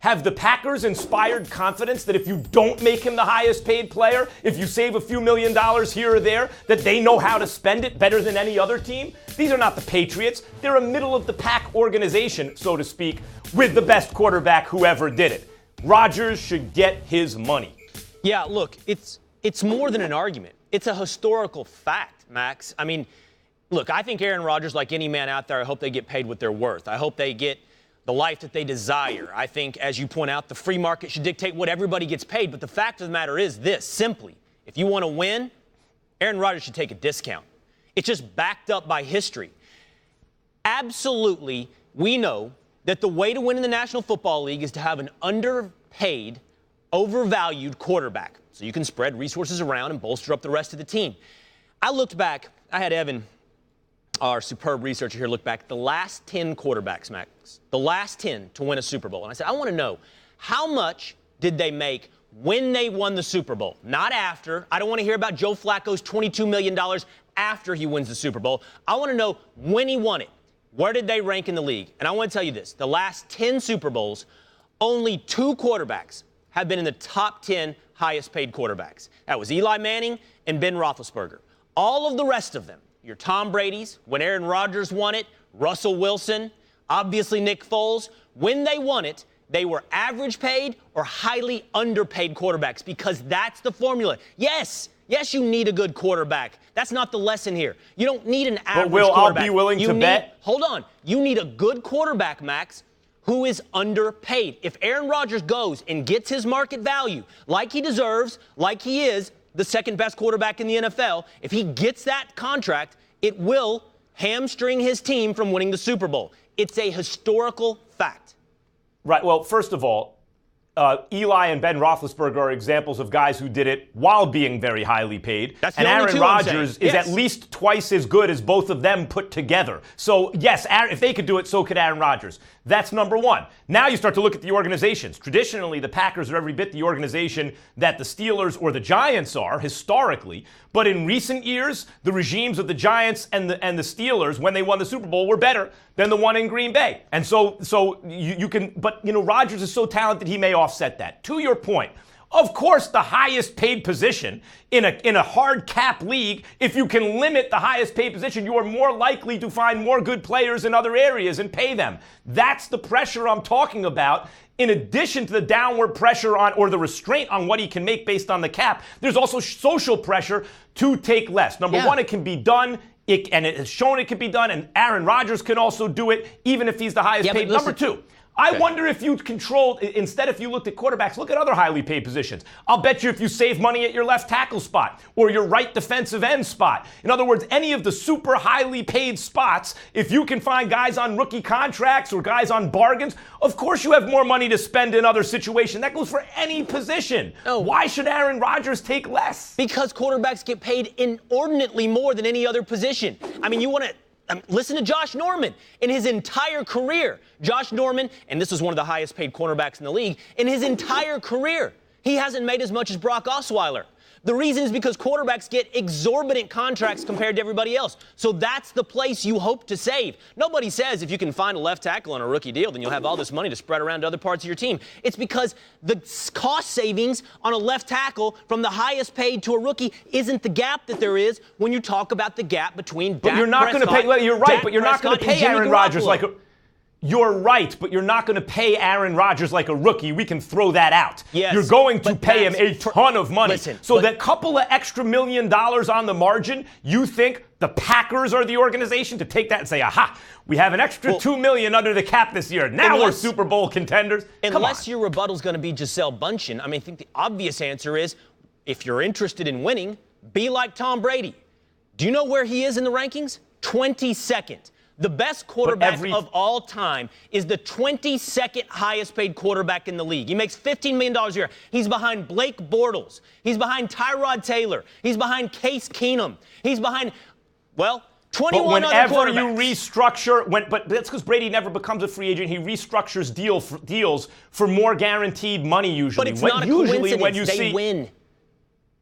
Have the Packers inspired confidence that if you don't make him the highest paid player, if you save a few $1 million here or there, that they know how to spend it better than any other team? These are not the Patriots. They're a middle-of-the-pack organization, so to speak, with the best quarterback who ever did it. Rodgers should get his money. Yeah, look, it's more than an argument. It's a historical fact, Max. I mean, look, I think Aaron Rodgers, like any man out there, I hope they get paid what they're worth. I hope they get the life that they desire. I think, as you point out, the free market should dictate what everybody gets paid. But the fact of the matter is this, simply, if you want to win, Aaron Rodgers should take a discount. It's just backed up by history. Absolutely, we know that the way to win in the National Football League is to have an underpaid, overvalued quarterback. So you can spread resources around and bolster up the rest of the team. I looked back. I had Evan, our superb researcher here, look back at the last 10 quarterbacks, Max, the last 10 to win a Super Bowl. And I said, I want to know, how much did they make when they won the Super Bowl? Not after. I don't want to hear about Joe Flacco's $22 million after he wins the Super Bowl. I want to know when he won it. Where did they rank in the league? And I want to tell you this. The last 10 Super Bowls, only 2 quarterbacks have been in the top 10 highest paid quarterbacks. That was Eli Manning and Ben Roethlisberger. All of the rest of them, your Tom Brady's, when Aaron Rodgers won it, Russell Wilson, obviously Nick Foles, when they won it, they were average paid or highly underpaid quarterbacks because that's the formula. Yes, you need a good quarterback. That's not the lesson here. You don't need an average quarterback. I'll be willing to bet. Hold on. You need a good quarterback, Max, who is underpaid. If Aaron Rodgers goes and gets his market value like he deserves, like he is the second best quarterback in the NFL, if he gets that contract, it will hamstring his team from winning the Super Bowl. It's a historical fact. Right. Well, first of all, Eli and Ben Roethlisberger are examples of guys who did it while being very highly paid. That's and the only Aaron two I'm Rodgers saying. is Yes. at least twice as good as both of them put together. So, yes, if they could do it, so could Aaron Rodgers. That's number one. Now you start to look at the organizations. Traditionally, the Packers are every bit the organization that the Steelers or the Giants are, historically. But in recent years, the regimes of the Giants and the Steelers, when they won the Super Bowl, were better than the one in Green Bay. And so you can, but, Rodgers is so talented, he may offset that. To your point, of course, the highest paid position in a hard cap league, if you can limit the highest paid position, you are more likely to find more good players in other areas and pay them. That's the pressure I'm talking about. In addition to the downward pressure on, or the restraint on what he can make based on the cap, there's also social pressure to take less. Number one, it can be done. And it has shown it can be done, and Aaron Rodgers can also do it, even if he's the highest paid. Number two, I wonder if you controlled, instead if you looked at quarterbacks, look at other highly paid positions. I'll bet you if you save money at your left tackle spot or your right defensive end spot. In other words, any of the super highly paid spots, if you can find guys on rookie contracts or guys on bargains, of course you have more money to spend in other situations. That goes for any position. No. Why should Aaron Rodgers take less? Because quarterbacks get paid inordinately more than any other position. I mean, you want to listen to Josh Norman. In his entire career, Josh Norman, and this is one of the highest paid cornerbacks in the league, in his entire career, he hasn't made as much as Brock Osweiler. The reason is because quarterbacks get exorbitant contracts compared to everybody else. So that's the place you hope to save. Nobody says if you can find a left tackle on a rookie deal, then you'll have all this money to spread around to other parts of your team. It's because the cost savings on a left tackle from the highest paid to a rookie isn't the gap that there is when you talk about the gap between But Dak you're not going to Prescott, pay. You're right, Dak but you're not going to Prescott, pay and Jimmy Aaron Rodgers Garoppolo. like a. You're right, but you're not going to pay Aaron Rodgers like a rookie. We can throw that out. Yes, you're going to but pay him a that's ton of money. Listen, so but- that couple of extra $1 million on the margin, you think the Packers are the organization to take that and say, aha, we have an extra $2 million under the cap this year. Now we're Super Bowl contenders. Unless your rebuttal is going to be Gisele Bündchen, I think the obvious answer is, if you're interested in winning, be like Tom Brady. Do you know where he is in the rankings? 22nd. The best quarterback of all time is the 22nd highest paid quarterback in the league. He makes $15 million a year. He's behind Blake Bortles. He's behind Tyrod Taylor. He's behind Case Keenum. He's behind, 21 but other whenever quarterbacks. you restructure, but that's because Brady never becomes a free agent. He restructures deals for more guaranteed money usually. But it's not a coincidence. When you they win.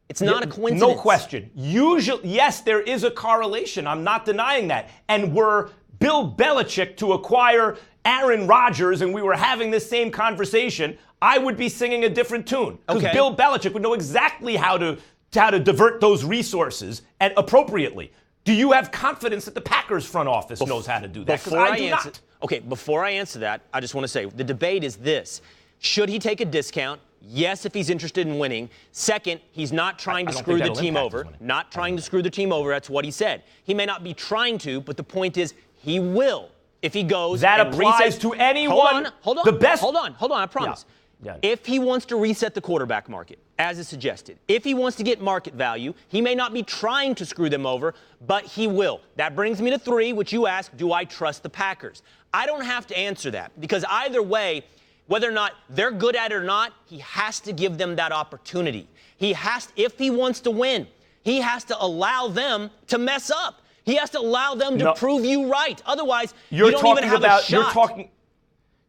It's not a coincidence. No question. Usually, yes, there is a correlation. I'm not denying that. And were Bill Belichick to acquire Aaron Rodgers and we were having this same conversation, I would be singing a different tune. Because Okay. Bill Belichick would know exactly how to divert those resources and appropriately. Do you have confidence that the Packers front office knows how to do that? Because I do not. Okay, before I answer that, I just want to say the debate is this. Should he take a discount? Yes, if he's interested in winning. Second, he's not trying to screw the team over. Not trying to screw the team over. That's what he said. He may not be trying to, but the point is he will if he goes. That and applies resets. to anyone. Hold on. The best. Hold on. I promise. Yeah. If he wants to reset the quarterback market, as is suggested, if he wants to get market value, he may not be trying to screw them over, but he will. That brings me to 3, which you asked, do I trust the Packers? I don't have to answer that because either way, whether or not they're good at it or not, he has to give them that opportunity. He has, if he wants to win, he has to allow them to mess up. He has to allow them to prove you right. Otherwise, you don't even have a shot.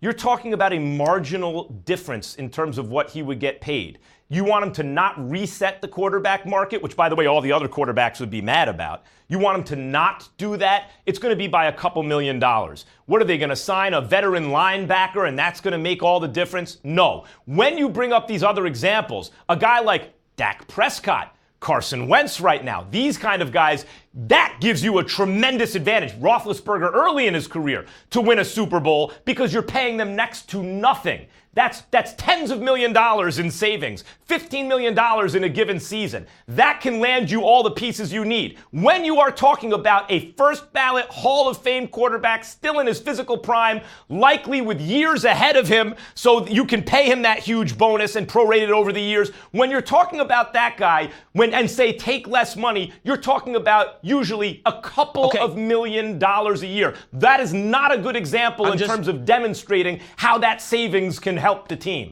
You're talking about a marginal difference in terms of what he would get paid. You want him to not reset the quarterback market, which, by the way, all the other quarterbacks would be mad about. You want him to not do that? It's going to be by a couple $1 million. What are they going to sign? A veteran linebacker, and that's going to make all the difference? No. When you bring up these other examples, a guy like Dak Prescott, Carson Wentz right now, these kind of guys, that gives you a tremendous advantage. Roethlisberger early in his career to win a Super Bowl because you're paying them next to nothing. That's tens of $1 millions in savings, $15 million in a given season. That can land you all the pieces you need. When you are talking about a first ballot Hall of Fame quarterback still in his physical prime, likely with years ahead of him, so you can pay him that huge bonus and prorate it over the years. When you're talking about that guy and say take less money, you're talking about usually a couple of $1 million a year. That is not a good example in terms of demonstrating how that savings can help the team.